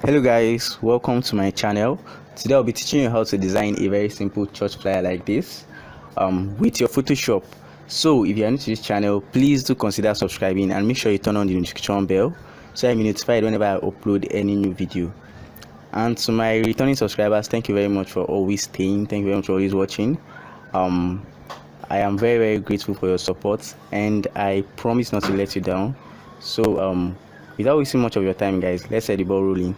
Hello guys, welcome to my channel. Today I'll be teaching you how to design a very simple church flyer like this with your Photoshop. So if you are new to this channel, please do consider subscribing and make sure you turn on the notification bell so you'll be notified whenever I upload any new video. And to my returning subscribers, thank you very much for always staying. Thank you very much for always watching. I am very grateful for your support and I promise not to let you down. So without wasting much of your time guys, let's get the ball rolling.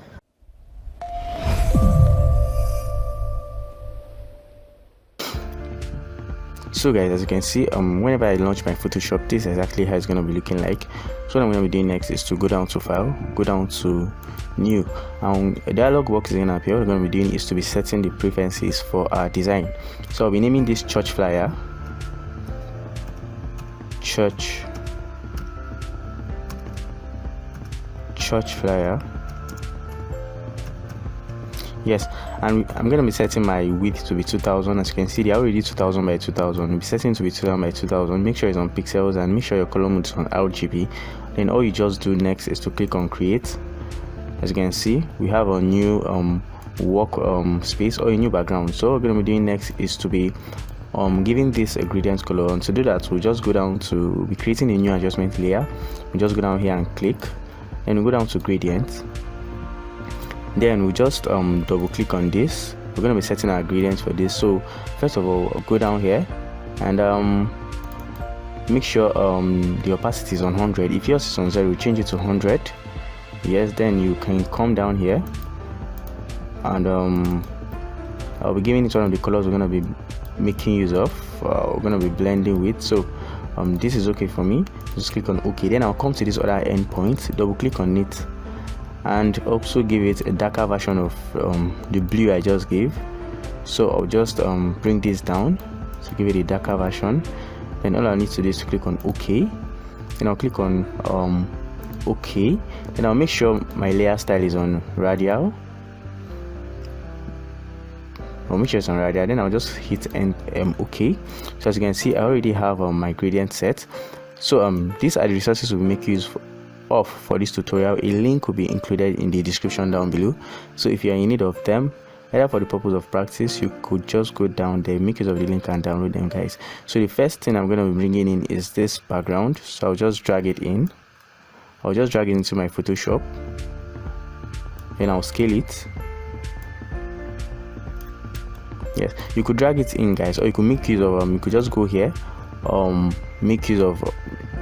So guys, as you can see, whenever I launch my Photoshop, this is exactly how it's going to be looking like. So what I'm going to be doing next is to go down to file, go down to new, and a dialog box is going to appear. What we're going to be doing is to be setting the preferences for our design. So I'll be naming this church flyer church flyer. Yes, and I'm going to be setting my width to be 2000. As you can see, they already 2000 by 2000. We'll be setting to be 2000 by 2000. Make sure it's on pixels and make sure your color mode is on RGB. Then all you just do next is to click on create. As you can see, we have a new work space or a new background. So what we're going to be doing next is to be giving this a gradient color. And to do that, we'll just go down to be creating a new adjustment layer. We just go down here and click, then we go down to gradient. Then we just double click on this. We're going to be setting our gradients for this. So first of all, go down here and make sure the opacity is on 100. If yours is on 0, change it to 100. Yes, then you can come down here and I'll be giving it one of the colors we're going to be making use of. We're going to be blending with. So this is okay for me. Just click on OK. Then I'll come to this other endpoint, double click on it, and also give it a darker version of the blue I just gave. So I'll just bring this down to give it a darker version. Then all I need to do is to click on OK. Then I'll click on OK. Then I'll make sure my layer style is on radial. I'll make sure it's on radial. Then I'll just hit OK. So as you can see, I already have my gradient set. So these are the resources we'll make use of for this tutorial. A link will be included in the description down below. So if you are in need of them, either for the purpose of practice, you could just go down there, make use of the link and download them guys. So the first thing I'm going to be bringing in is this background. So I'll just drag it in. I'll just drag it into my Photoshop. Then I'll scale it. Yes, you could drag it in guys, or you could make use of you could just go here, make use of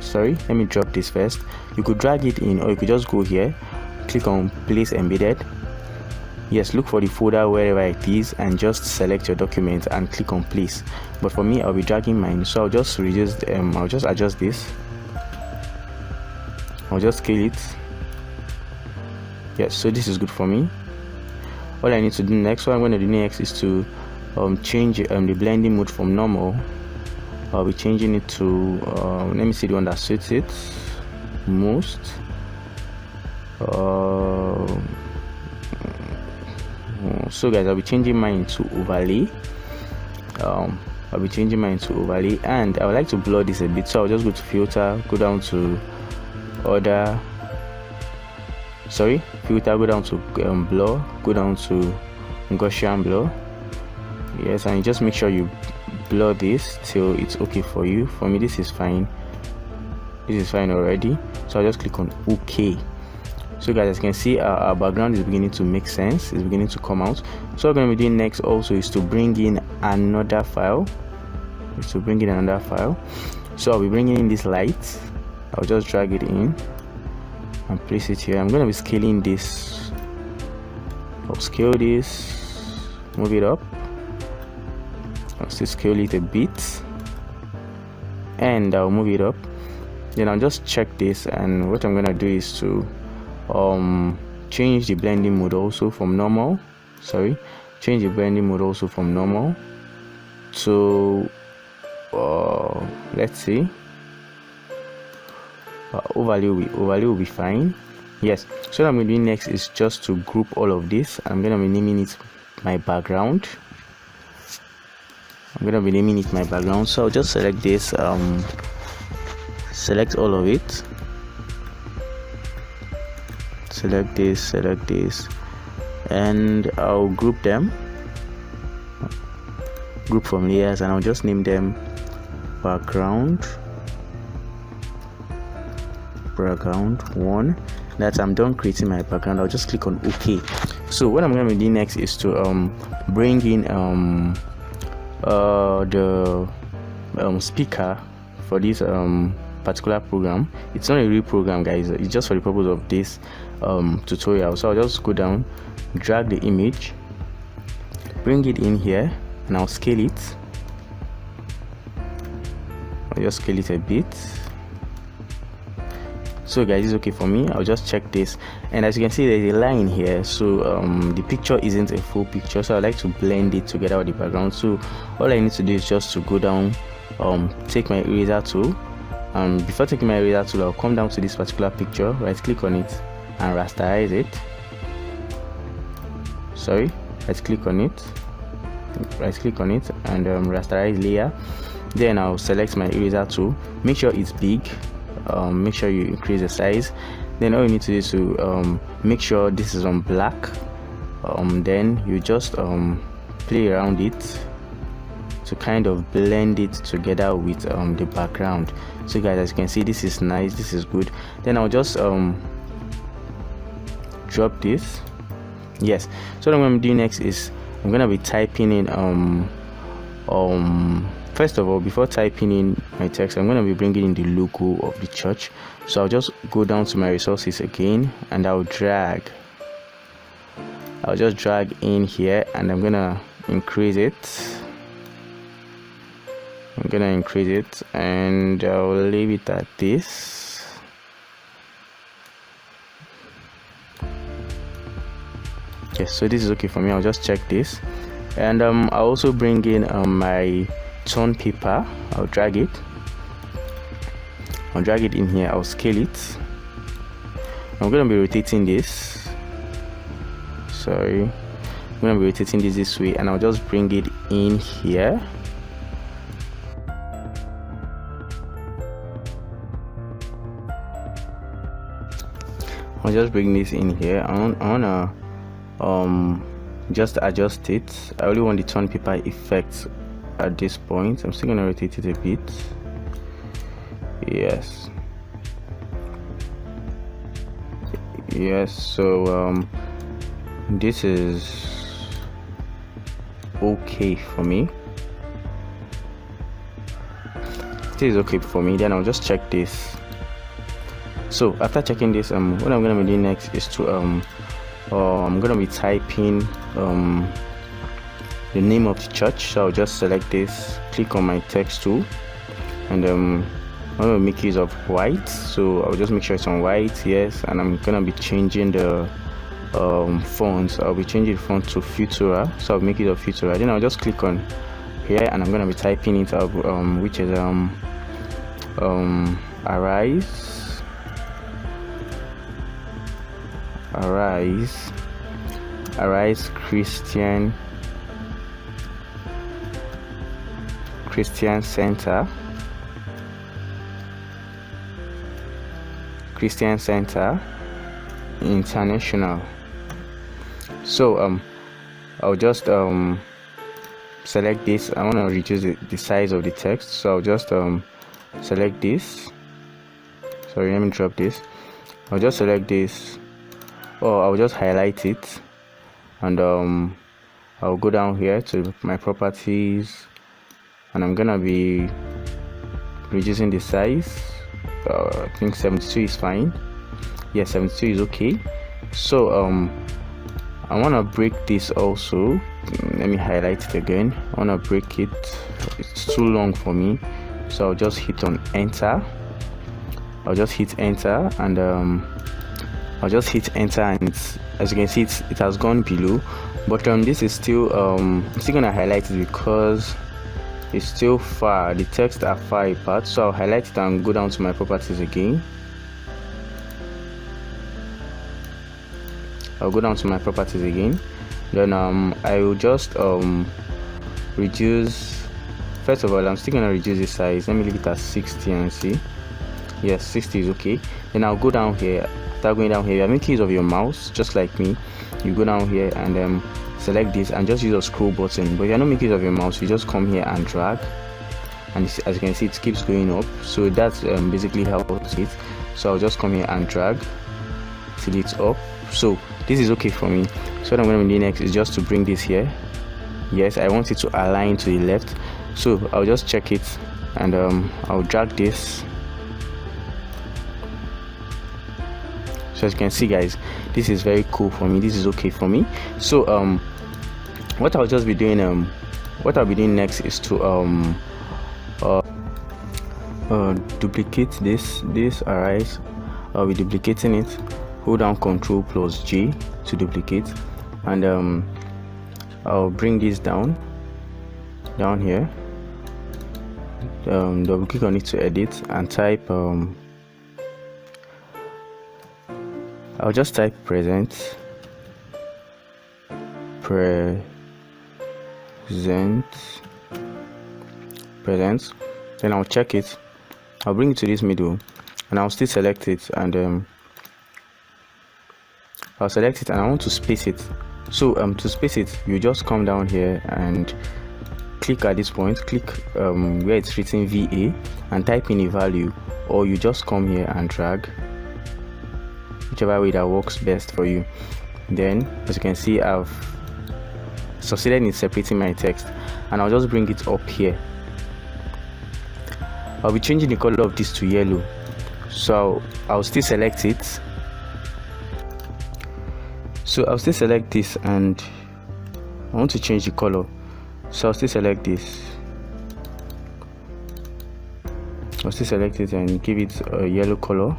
sorry, let me drop this first. You could drag it in, or you could just go here, click on place embedded. Yes, look for the folder wherever it is and just select your document and click on place. But for me, I'll be dragging mine, so I'll just reduce I'll just adjust this. I'll just scale it. Yes, so this is good for me. All I need to do next, what I'm going to do next is to change the blending mode from normal. I'll be changing it to let me see the one that suits it most. So guys, I'll be changing mine to overlay. And I would like to blur this a bit, so I'll just go to filter, go down to filter, go down to blur, go down to Gaussian blur. Yes, and you just make sure you blur this till it's okay for you. For me, this is fine. This is fine already. So I'll just click on OK. So guys, as you can see, our background is beginning to make sense. It's beginning to come out. So what we're going to be doing next also is to bring in another file. So I'll be bringing in this light. I'll just drag it in and place it here. I'm going to be scaling this. I'll scale this, move it up. I'll still scale it a bit and I'll move it up. Then I'll just check this, and what I'm gonna do is to change the blending mode also from normal. Change the blending mode also from normal to let's see, overlay will be fine. Yes, so what I'm going to do next is just to group all of this. I'm going to be naming it my background. So I'll just select this, select all of it, select this, and I'll group them, group from layers, and I'll just name them background 1. That I'm done creating my background. I'll just click on OK. So what I'm going to do next is to bring in the speaker for this particular program. It's not a real program, guys. It's just for the purpose of this tutorial. So I'll just go down, drag the image, bring it in here, and I'll scale it. I'll just scale it a bit. So guys, it's okay for me. I'll just check this, and as you can see, there's a line here, so the picture isn't a full picture, so I like to blend it together with the background. So all I need to do is just to go down, take my eraser tool, and before taking my eraser tool, I'll come down to this particular picture, right click on it and rasterize it. Right click on it and rasterize layer. Then I'll select my eraser tool, make sure it's big, make sure you increase the size. Then all you need to do is to make sure this is on black. Then you just play around it to kind of blend it together with the background. So guys, as you can see, this is nice, this is good. Then I'll just drop this. Yes, so what I'm going to do next is I'm going to be typing in first of all, before typing in my text, I'm going to be bringing in the logo of the church. So I'll just go down to my resources again, and I'll just drag in here, and I'm going to increase it. And I'll leave it at this. Yes, so this is okay for me. I'll just check this, and I'll also bring in my tone paper. I'll drag it in here. I'll scale it. I'm going to be rotating this. I'm going to be rotating this way, and I'll just bring it in here. I'll just bring this in here. I wanna just adjust it. I only want the tone paper effect at this point. I'm still gonna rotate it a bit. Yes, so this is okay for me. Then I'll just check this. So after checking this, what I'm gonna be doing next is to I'm gonna be typing the name of the church. So I'll just select this, click on my text tool, and I'm gonna make use of white. So I'll just make sure it's on white. Yes, and I'm gonna be changing the font. I'll be changing the font to Futura. So I'll make it of Futura. Then I'll just click on here, and I'm gonna be typing it up, which is arise Christian Center International. So I'll just select this. I want to reduce the size of the text, so I'll just select this. Sorry, let me drop this. I'll just select this, or I'll just highlight it, and I'll go down here to my properties, and I'm gonna be reducing the size. I think 72 is fine. Yeah, 72 is okay. So I want to break this also. Let me highlight it again. I want to break it. It's too long for me, so I'll just hit on enter. And as you can see, it has gone below, but this is still I'm still gonna highlight it because it's still far. The text are far apart, so I'll highlight it and go down to my properties again. Then I will just reduce. First of all, I'm still gonna reduce the size. Let me leave it at 60 and see. Yes, 60 is okay. Then I'll go down here Start going down here. You are making use of your mouse, just like me. You go down here and select this and just use a scroll button. But if you're not making use of your mouse, you just come here and drag, and as you can see, it keeps going up. So that's basically how it is. So I'll just come here and drag till it's up. So this is okay for me. So what I'm going to do next is just to bring this here. Yes, I want it to align to the left, so I'll just check it and I'll drag this. So as you can see, guys, this is very cool for me. This is okay for me. So what I'll just be doing what I'll be doing next is to duplicate this arise. I'll be duplicating it. Hold down Ctrl plus J to duplicate, and I'll bring this down here. Double click on it to edit and type I'll just type present, then I'll check it. I'll bring it to this middle and I'll still select it, and I'll select it and I want to space it. So to space it, you just come down here and click at this point, click where it's written VA and type in a value, or you just come here and drag, whichever way that works best for you. Then as you can see, I've succeeded in separating my text, and I'll just bring it up here. I'll be changing the color of this to yellow, so I'll still select it. So I'll still select this and I want to change the color, so I'll still select this. I'll still select it and give it a yellow color,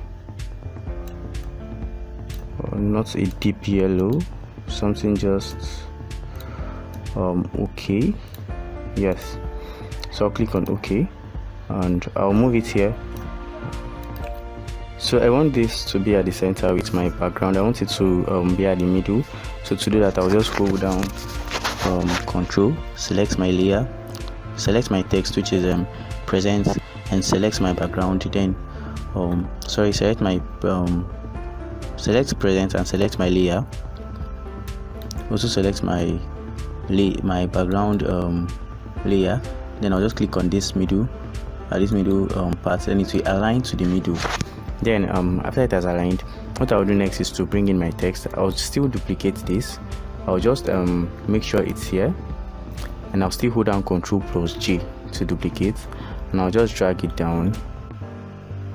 not a deep yellow, something just okay. Yes, so I'll click on OK and I'll move it here. So I want this to be at the center with my background. I want it to be at the middle. So to do that, I'll just scroll down, Control, select my layer, select my text, which is present, and select my background. Then select my select present and select my layer. Also select my background layer. Then I'll just click on this middle part, and it will align to the middle. Then after it has aligned, what I'll do next is to bring in my text. I'll still duplicate this. I'll just make sure it's here, and I'll still hold down Ctrl plus J to duplicate, and I'll just drag it down.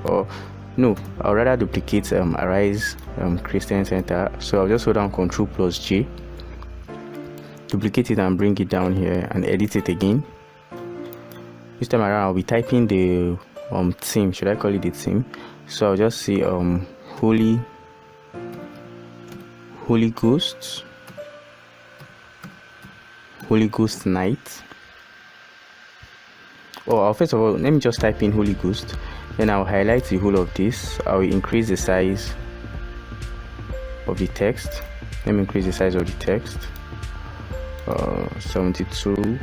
Or no, I'll rather duplicate Arise Christian Center. So I'll just hold down Ctrl plus J, duplicate it and bring it down here and edit it again. This time around I'll be typing the theme. Should I call it the theme? So I'll just say Holy Ghost Night. First of all, let me just type in Holy Ghost. Then I'll highlight the whole of this. I'll increase the size of the text. Let me increase the size of the text. 72.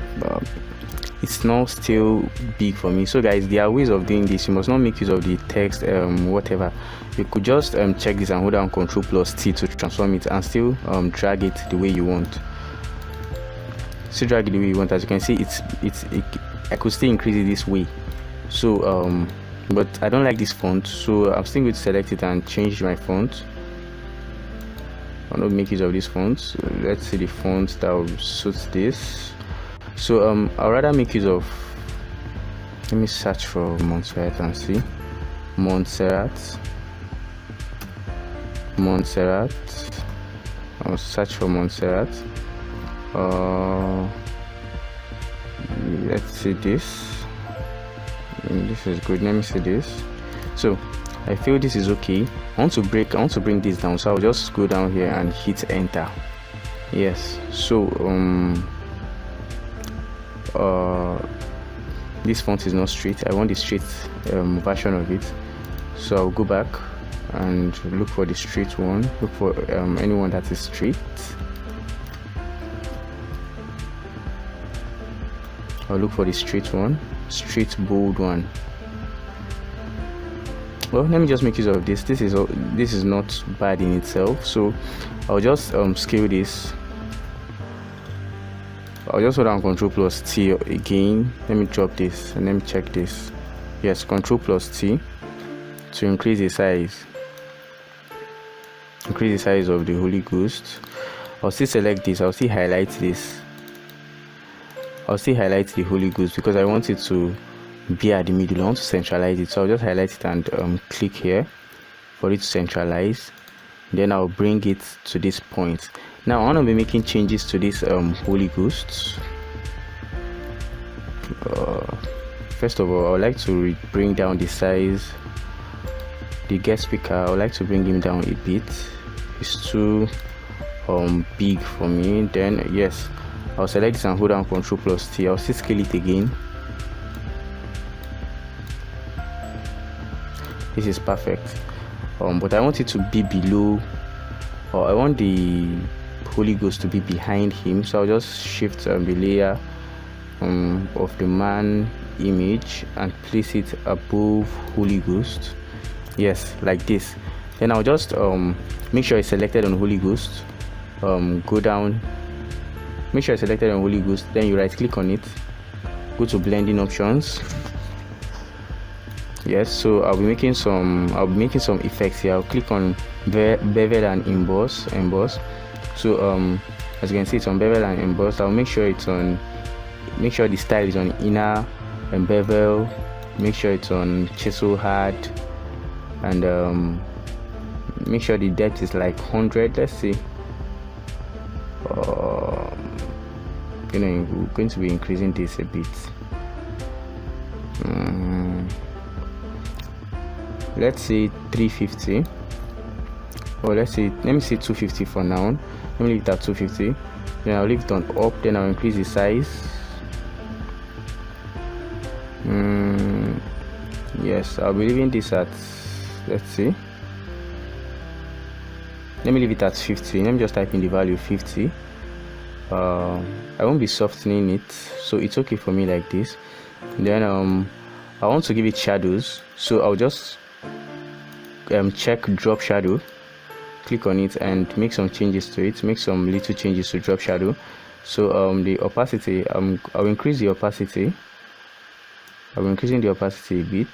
It's not still big for me. So guys, there are ways of doing this. You must not make use of the text whatever. You could just check this and hold down Ctrl plus T to transform it, and still drag it the way you want. Still drag it the way you want. As you can see, I could still increase it this way. So but I don't like this font, so I'm still going to select it and change my font. I'll not make use of this font. So let's see the font that will suit this. So I'll rather make use of, let me search for Montserrat and see. Montserrat. I'll search for Montserrat. Let's see this. This is good. Let me see this. So I feel this is okay. I want to bring this down, so I'll just go down here and hit enter. Yes. So this font is not straight. I want the straight version of it. So I'll go back and look for the straight one. Look for anyone that is straight. I'll look for the straight one, straight bold one. well, let me just make use of this. This is not bad in itself, so I'll just scale this. I'll just hold down Ctrl plus T again. Let me drop this and let me check this. Yes, Ctrl plus T to increase the size. Increase the size of the Holy Ghost. I'll still select this. I'll still highlight this. I'll still highlight the Holy Ghost because I want it to be at the middle. I want to centralize it, so I'll just highlight it and click here for it to centralize. Then I'll bring it to this point. Now I want to be making changes to this Holy Ghost. First of all, I would like to bring down the size. The guest speaker, I would like to bring him down a bit. It's too big for me. Then yes, I'll select this and hold down Ctrl plus T. I'll still scale it again. This is perfect. But I want it to be below, or I want the Holy Ghost to be behind him, so I'll just shift the layer of the man image and place it above Holy Ghost. Yes, like this. Then I'll just make sure it's selected on Holy Ghost. Go down, make sure it's selected on Holy Ghost, then you right click on it, go to blending options. Yes, so I'll be making some effects here. I'll click on bevel and emboss. So as you can see, it's on bevel and emboss. I'll make sure the style is on inner and bevel. Make sure it's on chisel hard, and make sure the depth is like 100. Let's see. We're going to be increasing this a bit. Let's say 350, or let me say 250 for now. Let me leave it at 250. Then I'll leave it on up. Then I'll increase the size. Yes, I'll be leaving this at, let's see, let me leave it at 50. Let me just type in the value 50. I won't be softening it, so it's okay for me like this. Then I want to give it shadows, so I'll just check drop shadow, click on it and make some changes to it. Make some little changes to drop shadow. So the opacity, I'll increase the opacity. I'm increasing the opacity a bit.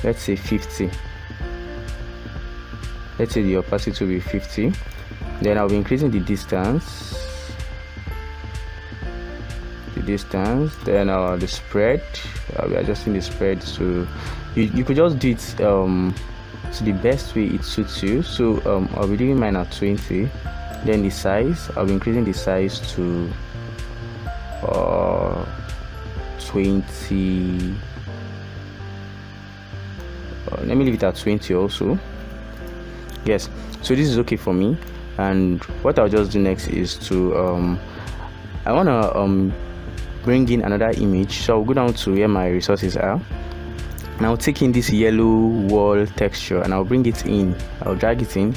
Let's say 50. Let's say the opacity will be 50. Then I'll be increasing the distance. Then the spread, I'll be adjusting the spread. So you could just do it to the best way it suits you. So I'll be doing mine at 20. Then the size, I'll be increasing the size to 20. Let me leave it at 20 also. Yes, so this is okay for me. And what I'll just do next is to I want to bring in another image. So I'll go down to where my resources are, and I'll take in this yellow wall texture and I'll bring it in. I'll drag it in.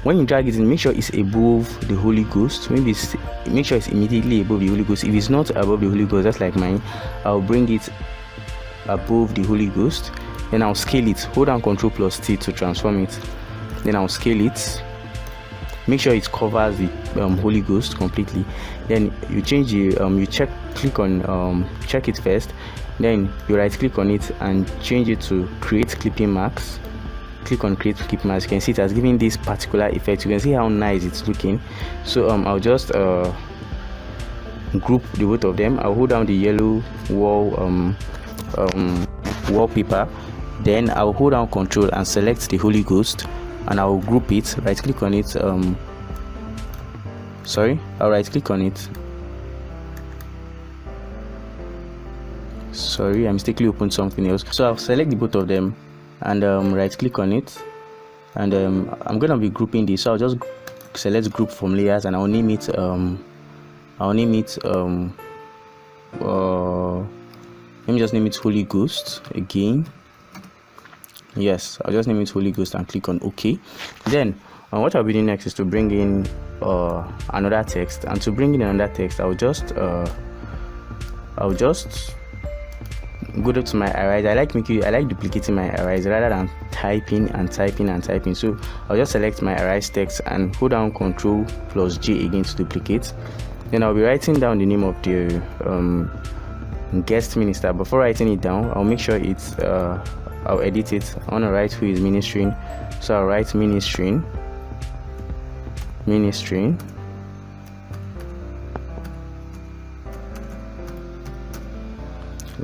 When you drag it in, make sure it's above the Holy Ghost. Maybe make sure it's immediately above the Holy Ghost. If it's not above the Holy Ghost, that's like mine, I'll bring it above the Holy Ghost. Then I'll scale it. Hold down Ctrl plus T to transform it. Then I'll scale it. Make sure it covers the Holy Ghost completely. Then you change the click on check it first. Then you right click on it and change it to create clipping marks. Click on create clip marks. You can see it has given this particular effect. You can see how nice it's looking. So I'll just group the both of them. I'll hold down the yellow wall wallpaper. Then I'll hold down Control and select the Holy Ghost, and I'll group it. Right click on it. I'll right click on it. Sorry, I mistakenly opened something else. So I'll select the both of them and right click on it, and I'm gonna be grouping this. So I'll just select group from layers and I'll name it let me just name it Holy Ghost again. Yes, I'll just name it Holy Ghost and click on OK. Then what I'll be doing next is to bring in another text, and to bring in another text I'll just go to my arise. I like duplicating my arise rather than typing. So I'll just select my arise text and hold down Ctrl plus J again to duplicate. Then I'll be writing down the name of the guest minister. Before writing it down, I'll make sure it's I'll edit it. I want to write who is ministering, so I'll write ministering.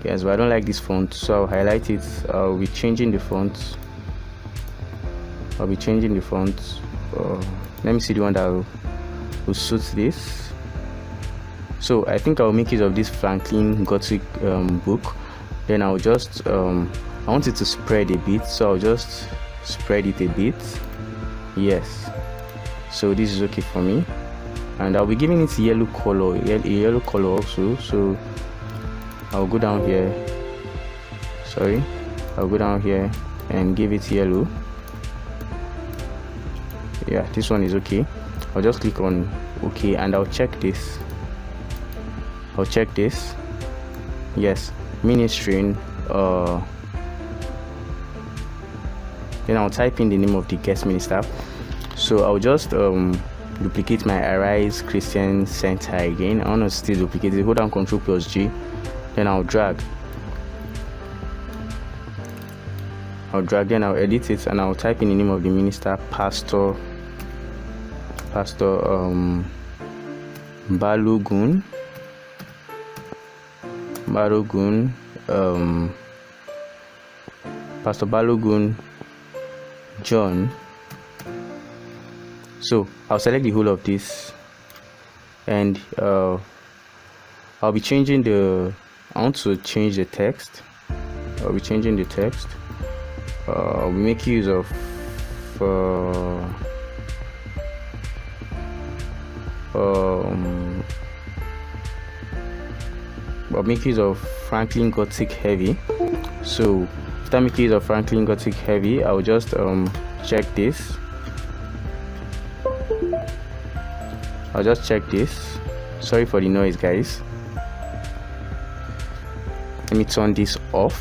Yes, but I don't like this font, so I'll highlight it. I'll be changing the font. Let me see the one that will suit this. So I think I'll make use of this Franklin Gothic book. Then I'll just I want it to spread a bit, so I'll just spread it a bit. Yes, so this is okay for me, and I'll be giving it yellow color also. So I'll go down here. I'll go down here and give it yellow. Yeah, this one is okay. I'll just click on OK, and I'll check this. Yes, ministering. Then I'll type in the name of the guest minister. So I'll just duplicate my Arise Christian Center again. I want to still duplicate it. Hold down Ctrl plus G. Then I'll drag. Then I'll edit it, and I'll type in the name of the minister, Pastor Balogun. Pastor Balogun John. So I'll select the whole of this, and I'll be changing the. I want to change the text. I'll be changing the text. I'll make use of I'll make use of Franklin Gothic Heavy. So after making use of Franklin Gothic Heavy, I'll just check this. I'll just check this. Sorry for the noise, guys. Let me turn this off.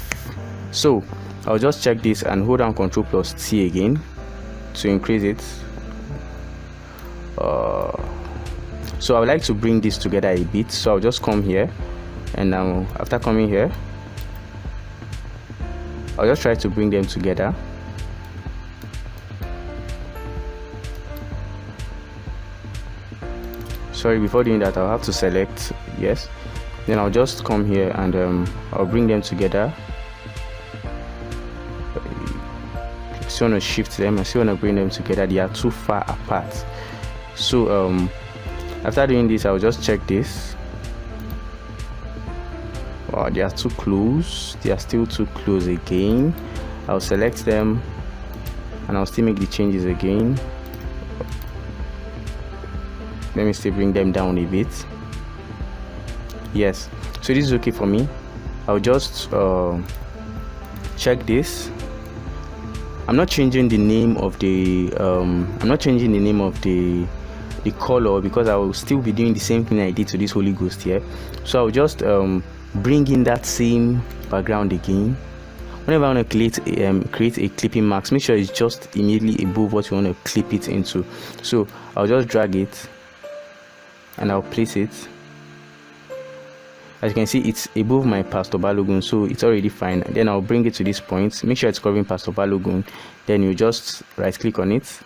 So I'll just check this and hold down Ctrl plus T again to increase it. So I would like to bring this together a bit, so I'll just come here, and now after coming here, I'll just try to bring them together. Sorry, before doing that, I'll have to select yes. Then I'll just come here and I'll bring them together. I still want to shift them. I still want to bring them together. They are too far apart. So after doing this, I'll just check this. Wow, they are too close. They are still too close again. I'll select them, and I'll still make the changes again. Let me still bring them down a bit. Yes, so this is okay for me. I'll just check this. I'm not changing the name of the the color, because I will still be doing the same thing I did to this Holy Ghost here. So I'll just bring in that same background again. Whenever I want to create a clipping mask, make sure it's just immediately above what you want to clip it into. So I'll just drag it and I'll place it. As you can see, it's above my Pastor Balogun, so it's already fine. Then I'll bring it to this point, make sure it's covering Pastor Balogun. Then you just right click on it.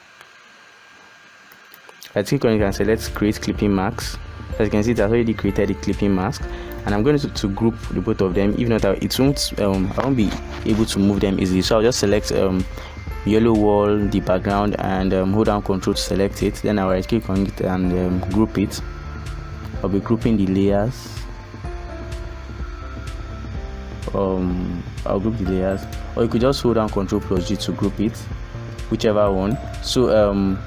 Right click on it and select create clipping masks. As you can see, it has already created a clipping mask, and I'm going to group the both of them. If not, it won't I won't be able to move them easily. So I'll just select yellow wall, the background, and hold down Control to select it. Then I'll right click on it and group it. I'll be grouping the layers. I'll group the layers, or you could just hold down Ctrl plus G to group it, whichever one. So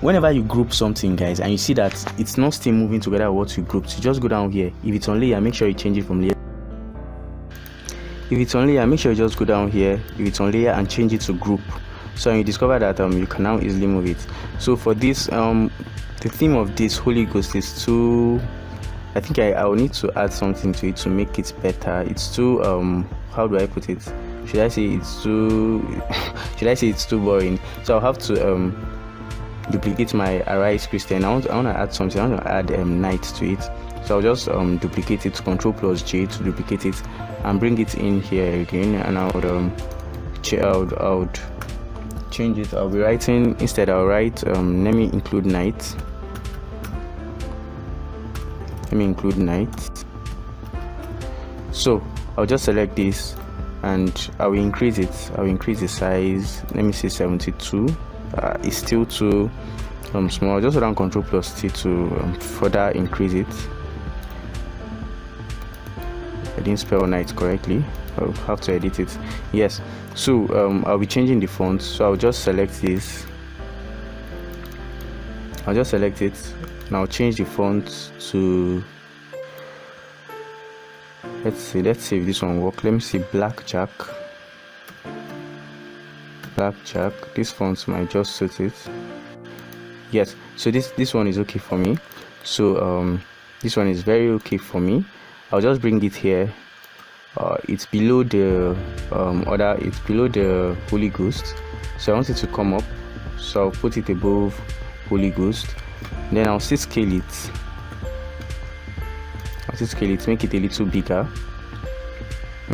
whenever you group something, guys, and you see that it's not still moving together with what you grouped, you just go down here. If it's on layer, make sure you change it from layer. If it's on layer, make sure you just go down here. If it's on layer, and change it to group. So you discover that you can now easily move it. So for this the theme of this Holy Ghost is to I think I will need to add something to it to make it better. It's too how do I put it? Should I say it's too boring? So I'll have to duplicate my Arise Christian. I want to add something. I want to add night to it. So I'll just duplicate it, Ctrl+J to duplicate it, and bring it in here again. And I would change it. I'll be writing instead. I'll write let me include night. So I'll just select this and I will increase it. I'll increase the size. Let me say 72. It's still too small. Just hold down Ctrl+T to further increase it. I didn't spell night correctly. I'll have to edit it. Yes. So I'll be changing the font. So I'll just select this. I'll just select it. And I'll change the font to, let's see if this one works. Let me see, Blackjack. This font might just suit it. Yes, so this one is okay for me. So this one is very okay for me. I'll just bring it here. It's below the it's below the Holy Ghost, so I want it to come up, so I'll put it above Holy Ghost. Then I'll still scale it. Make it a little bigger.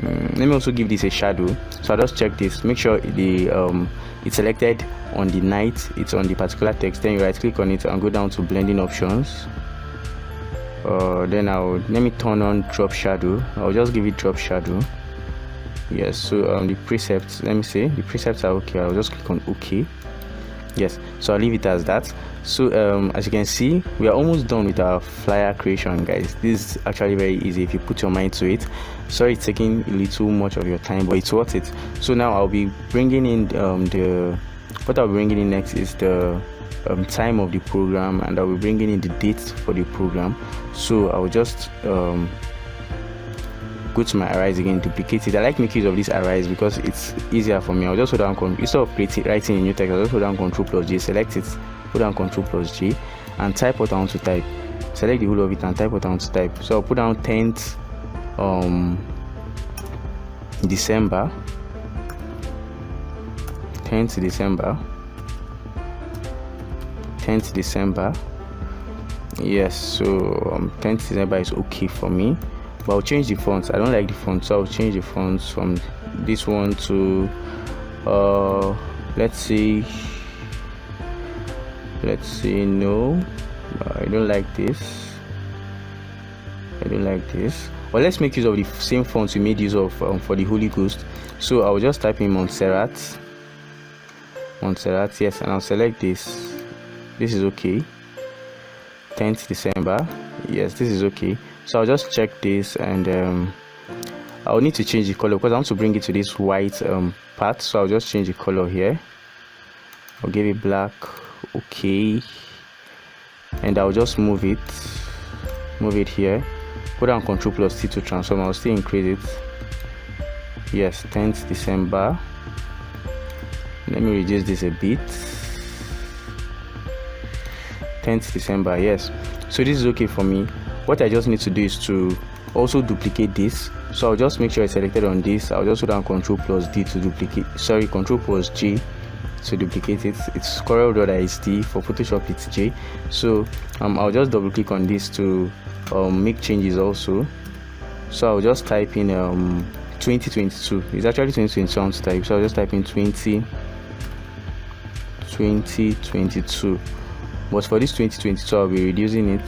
Let me also give this a shadow. So I'll just check this, make sure the it's selected on the night, it's on the particular text. Then you right click on it and go down to blending options. Then let me turn on drop shadow. I'll just give it drop shadow. Yes. So the precepts, let me see, the precepts are okay. I'll just click on OK. Yes, so I'll leave it as that. So as you can see, we are almost done with our flyer creation, guys. This is actually very easy if you put your mind to it. Sorry it's taking a little much of your time, but it's worth it. So now I'll be bringing in what I'll be bringing in next is the time of the program, and I'll be bringing in the date for the program. So I'll just go to my Arise again, duplicate it. I like making use of this Arise because it's easier for me. I'll just hold down instead of writing a new text, I'll just hold down Ctrl+J, select it, hold down Ctrl+J, and type what I want to type. Select the whole of it and type what I want to type. So I'll put down 10th December. 10th December. Yes, so 10th December is okay for me. But I'll change the fonts. I don't like the font, so I'll change the fonts from this one to let's see, no, I don't like this. Well, let's make use of the same fonts we made use of for the Holy Ghost. So I'll just type in Montserrat, yes, and I'll select this. This is okay. 10th December, yes, this is okay. So I'll just check this, and I'll need to change the color because I want to bring it to this white part. So I'll just change the color here. I'll give it black, okay, and I'll just move it here. Put down Ctrl+T to transform. I'll still increase it. Yes, 10th December. Let me reduce this a bit. 10th December, yes. So this is okay for me. What I just need to do is to also duplicate this. So I'll just make sure it's selected on this. I'll just hold down Ctrl+D to duplicate. Sorry, Ctrl+G to duplicate it. It's Corel.isd. For Photoshop it's J. So I'll just double click on this to make changes also. So I'll just type in 2022. It's actually 2021 to type. So I'll just type in 2022. But for this 2022, I'll be reducing it.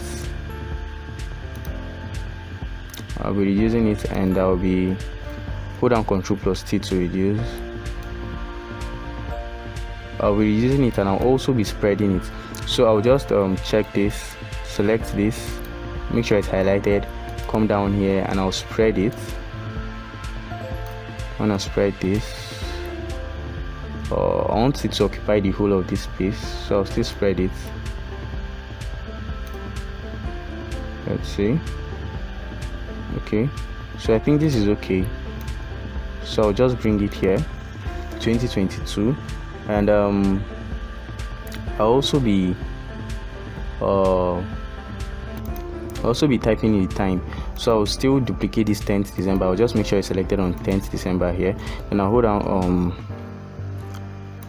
And I'll be hold down Ctrl+T to reduce. I'll be reducing it, and I'll also be spreading it. So I'll just check this, select this, make sure it's highlighted, come down here, and I'll spread it. When I spread this, I want it to occupy the whole of this space, so I'll still spread it. Let's see. Okay, so I think this is okay. So I'll just bring it here, 2022, and I'll also be I'll also be typing in the time, so I'll still duplicate this 10th December. I'll just make sure it's selected on 10th December here, and I'll hold down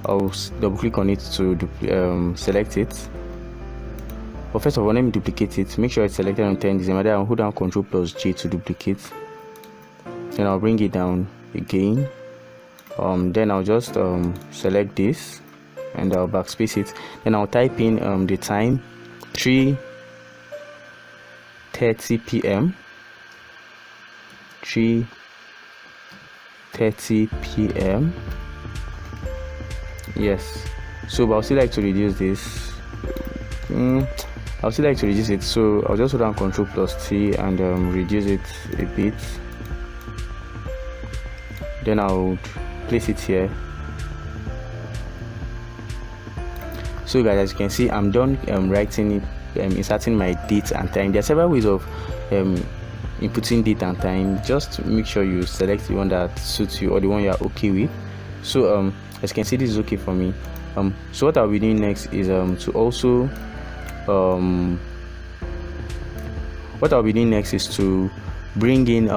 I'll double click on it to select it. But first of all, let me duplicate it. Make sure it's selected on 10th December. Then I'll hold down Ctrl+J to duplicate. Then I'll bring it down again. Then I'll just select this and I'll backspace it. Then I'll type in the time, 3:30 p.m. 3:30 p.m. Yes. So but I'll still like to reduce this. I'll still like to reduce it, so I'll just hold down Ctrl+T and reduce it a bit. Then I'll place it here. So guys, as you can see, I'm done writing it, inserting my date and time. There are several ways of inputting date and time. Just make sure you select the one that suits you or the one you are okay with. So as you can see, this is okay for me. So what I'll be doing next is to also bring in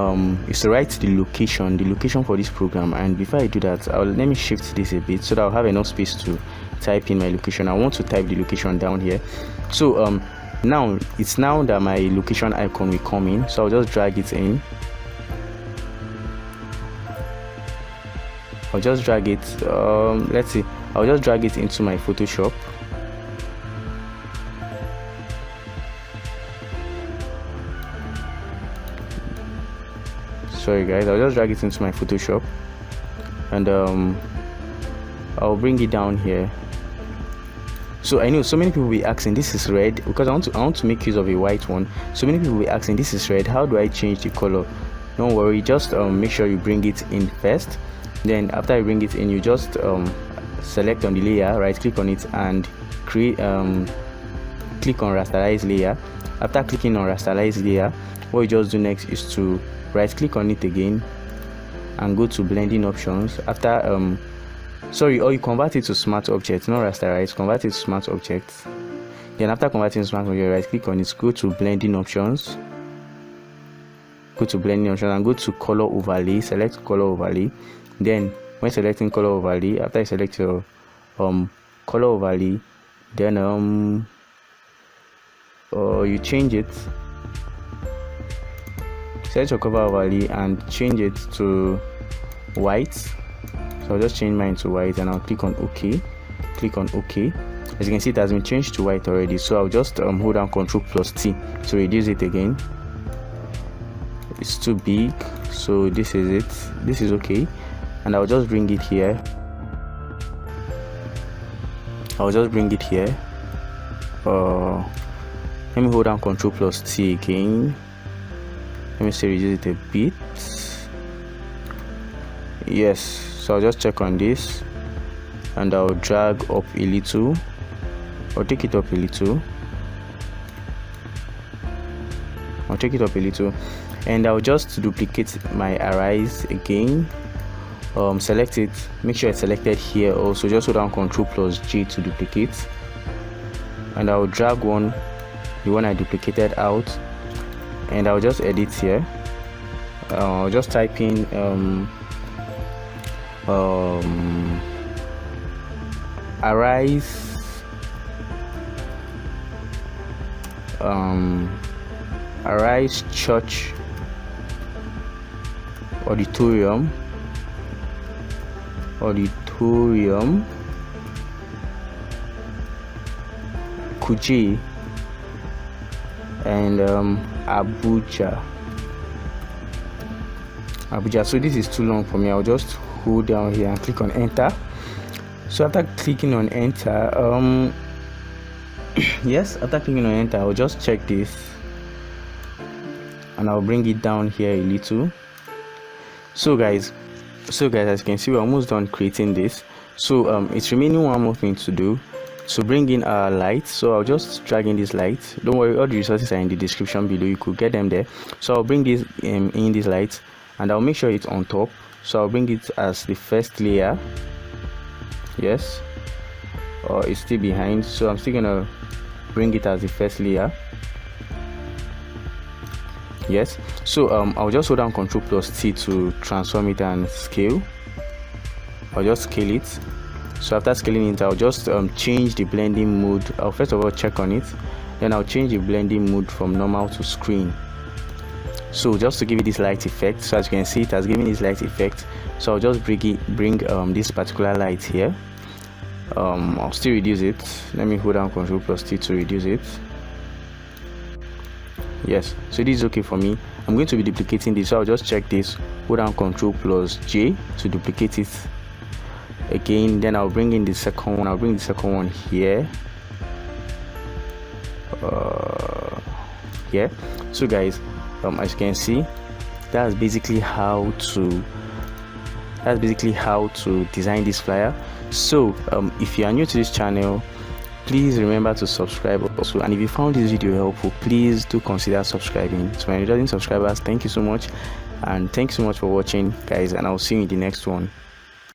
is to write the location for this program. And before I do that, let me shift this a bit so that I'll have enough space to type in my location. I want to type the location down here. So now that my location icon will come in, so I'll just drag it in. I'll just drag it I'll just drag it into my Photoshop. Sorry guys, I'll just drag it into my Photoshop, and I'll bring it down here. So I know so many people will be asking, this is red, because I want to make use of a white one. So many people will be asking, this is red, how do I change the color? Don't worry, just make sure you bring it in first. Then after you bring it in, you just select on the layer, right click on it and click on rasterize layer. After clicking on rasterize layer, what you just do next is to right click on it again and go to blending options. After or you convert it to smart objects, not rasterize, convert it to smart objects. Then after converting to smart object, right click on it, go to blending options, and go to color overlay, select color overlay. Then when selecting color overlay, after you select your color overlay, then you change it, select your color overlay and change it to white. So I'll just change mine to white and I'll click on OK. As you can see, it has been changed to white already. So I'll just hold down Ctrl+T to reduce it again. It's too big, so this is it. This is okay, and I'll just bring it here. Let me hold down Ctrl+T again. Let me say reduce it a bit. Yes, so I'll just check on this and I'll drag up a little, or take it up a little. And I'll just duplicate my arise again. Select it, make sure it's selected here also. Just hold down Ctrl+J to duplicate, and I'll drag the one I duplicated out, and I'll just edit here. I'll just type in arise church auditorium Kuje and Abuja. So this is too long for me. I'll just hold down here and click on enter. So after clicking on enter, I'll just check this and I'll bring it down here a little. So guys, as you can see, we're almost done creating this. So it's remaining one more thing to do, to bring in our lights. So I'll just drag in this light. Don't worry, all the resources are in the description below, you could get them there. So I'll bring this in this light, and I'll make sure it's on top. So I'll bring it as the first layer. Yes, it's still behind, so I'm still gonna bring it as the first layer. Yes, so I'll just hold down Ctrl plus T to transform it and scale. I'll just scale it. So after scaling it, I'll just change the blending mode. I'll first of all check on it, then I'll change the blending mode from normal to screen. So just to give it this light effect, so as you can see, it has given this light effect. So I'll just bring this particular light here. I'll still reduce it. Let me hold down Ctrl plus T to reduce it. Yes, so this is okay for me. I'm going to be duplicating this, so I'll just check this, hold down Ctrl plus J to duplicate it again. Then I'll bring in the second one. I'll bring the second one here. Here. So guys, as you can see, that's basically how to design this flyer. So if you are new to this channel, please remember to subscribe also, and if you found this video helpful, please do consider subscribing. To my returning subscribers, thank you so much, and thanks so much for watching, guys, and I'll see you in the next one.